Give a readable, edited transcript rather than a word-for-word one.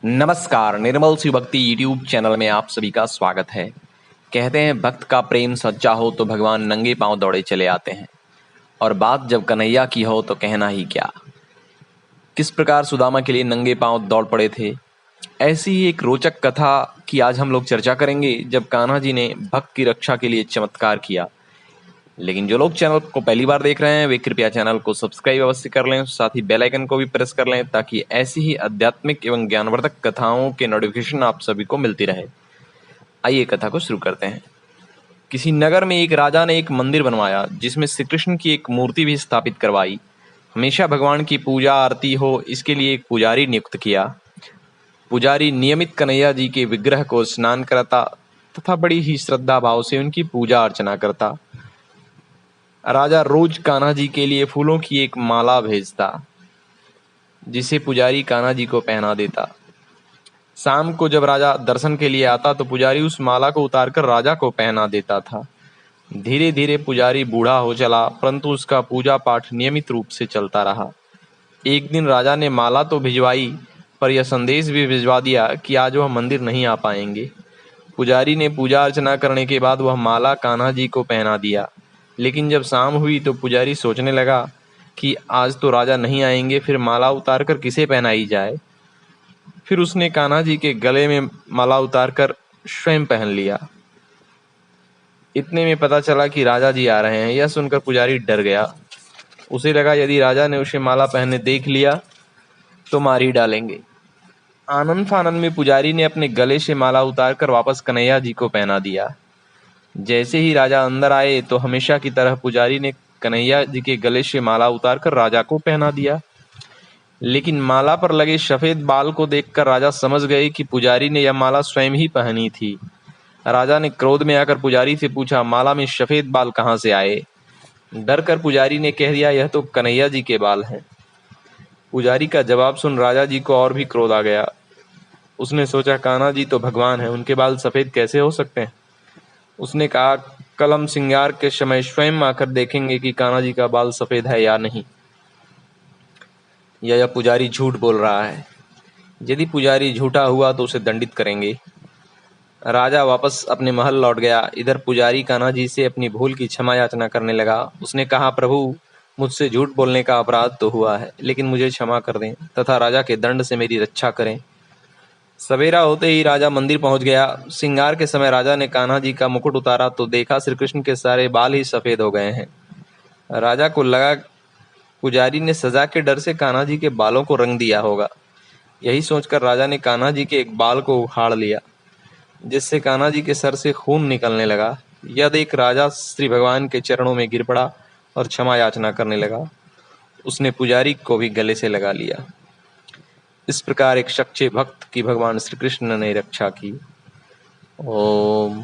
नमस्कार, निर्मल शिव भक्ति YouTube channel में आप सभी का स्वागत है। कहते हैं भक्त का प्रेम सच्चा हो तो भगवान नंगे पांव दौड़े चले आते हैं, और बात जब कन्हैया की हो तो कहना ही क्या। किस प्रकार सुदामा के लिए नंगे पांव दौड़ पड़े थे, ऐसी ही एक रोचक कथा की आज हम लोग चर्चा करेंगे जब कान्हा जी ने भक्त की रक्षा के लिए चमत्कार किया। लेकिन जो लोग चैनल को पहली बार देख रहे हैं वे कृपया चैनल को सब्सक्राइब अवश्य कर लें, साथ ही बेल आइकन को भी प्रेस कर लें ताकि ऐसी ही आध्यात्मिक एवं ज्ञानवर्धक कथाओं के नोटिफिकेशन आप सभी को मिलती रहे। आइए कथा को शुरू करते हैं। किसी नगर में एक राजा ने एक मंदिर बनवाया जिसमें श्री कृष्ण की एक मूर्ति भी स्थापित करवाई। हमेशा भगवान की पूजा आरती हो इसके लिए एक पुजारी नियुक्त किया। पुजारी नियमित कन्हैया जी के विग्रह को स्नान कराता तथा बड़ी ही श्रद्धा भाव से उनकी पूजा अर्चना करता। राजा रोज कान्हा जी के लिए फूलों की एक माला भेजता जिसे पुजारी कान्हा जी को पहना देता। शाम को जब राजा दर्शन के लिए आता तो पुजारी उस माला को उतारकर राजा को पहना देता था। धीरे धीरे पुजारी बूढ़ा हो चला, परंतु उसका पूजा पाठ नियमित रूप से चलता रहा। एक दिन राजा ने माला तो भिजवाई, पर यह संदेश भी भिजवा दिया कि आज वह मंदिर नहीं आ पाएंगे। पुजारी ने पूजा अर्चना करने के बाद वह माला कान्हा जी को पहना दिया। लेकिन जब शाम हुई तो पुजारी सोचने लगा कि आज तो राजा नहीं आएंगे, फिर माला उतारकर किसे पहनाई जाए। फिर उसने कान्हा जी के गले में माला उतारकर स्वयं पहन लिया। इतने में पता चला कि राजा जी आ रहे हैं। यह सुनकर पुजारी डर गया। उसे लगा यदि राजा ने उसे माला पहने देख लिया तो मार ही डालेंगे। आनंद फानंद में पुजारी ने अपने गले से माला उतारकर वापस कन्हैया जी को पहना दिया। जैसे ही राजा अंदर आए तो हमेशा की तरह पुजारी ने कन्हैया जी के गले से माला उतारकर राजा को पहना दिया। लेकिन माला पर लगे सफेद बाल को देखकर राजा समझ गए कि पुजारी ने यह माला स्वयं ही पहनी थी। राजा ने क्रोध में आकर पुजारी से पूछा, माला में सफेद बाल कहाँ से आए? डर कर पुजारी ने कह दिया, यह तो कन्हैया जी के बाल हैं। पुजारी का जवाब सुन राजा जी को और भी क्रोध आ गया। उसने सोचा, कान्हा जी तो भगवान हैं, उनके बाल सफेद कैसे हो सकते हैं। उसने कहा, कल हम श्रृंगार के समय स्वयं आकर देखेंगे कि कान्हा जी का बाल सफेद है या नहीं। यह पुजारी झूठ बोल रहा है। यदि पुजारी झूठा हुआ तो उसे दंडित करेंगे। राजा वापस अपने महल लौट गया। इधर पुजारी कान्हा जी से अपनी भूल की क्षमा याचना करने लगा। उसने कहा, प्रभु, मुझसे झूठ बोलने का अपराध तो हुआ है, लेकिन मुझे क्षमा कर दें तथा राजा के दंड से मेरी रक्षा करें। सवेरा होते ही राजा मंदिर पहुंच गया। श्रृंगार के समय राजा ने कान्हा जी का मुकुट उतारा तो देखा श्री कृष्ण के सारे बाल ही सफेद हो गए हैं। राजा को लगा पुजारी ने सजा के डर से कान्हा जी के बालों को रंग दिया होगा। यही सोचकर राजा ने कान्हा जी के एक बाल को उखाड़ लिया, जिससे कान्हा जी के सर से खून निकलने लगा। यह देख राजा श्री भगवान के चरणों में गिर पड़ा और क्षमा याचना करने लगा। उसने पुजारी को भी गले से लगा लिया। इस प्रकार एक सच्चे भक्त की भगवान श्री कृष्ण ने रक्षा की। ओम।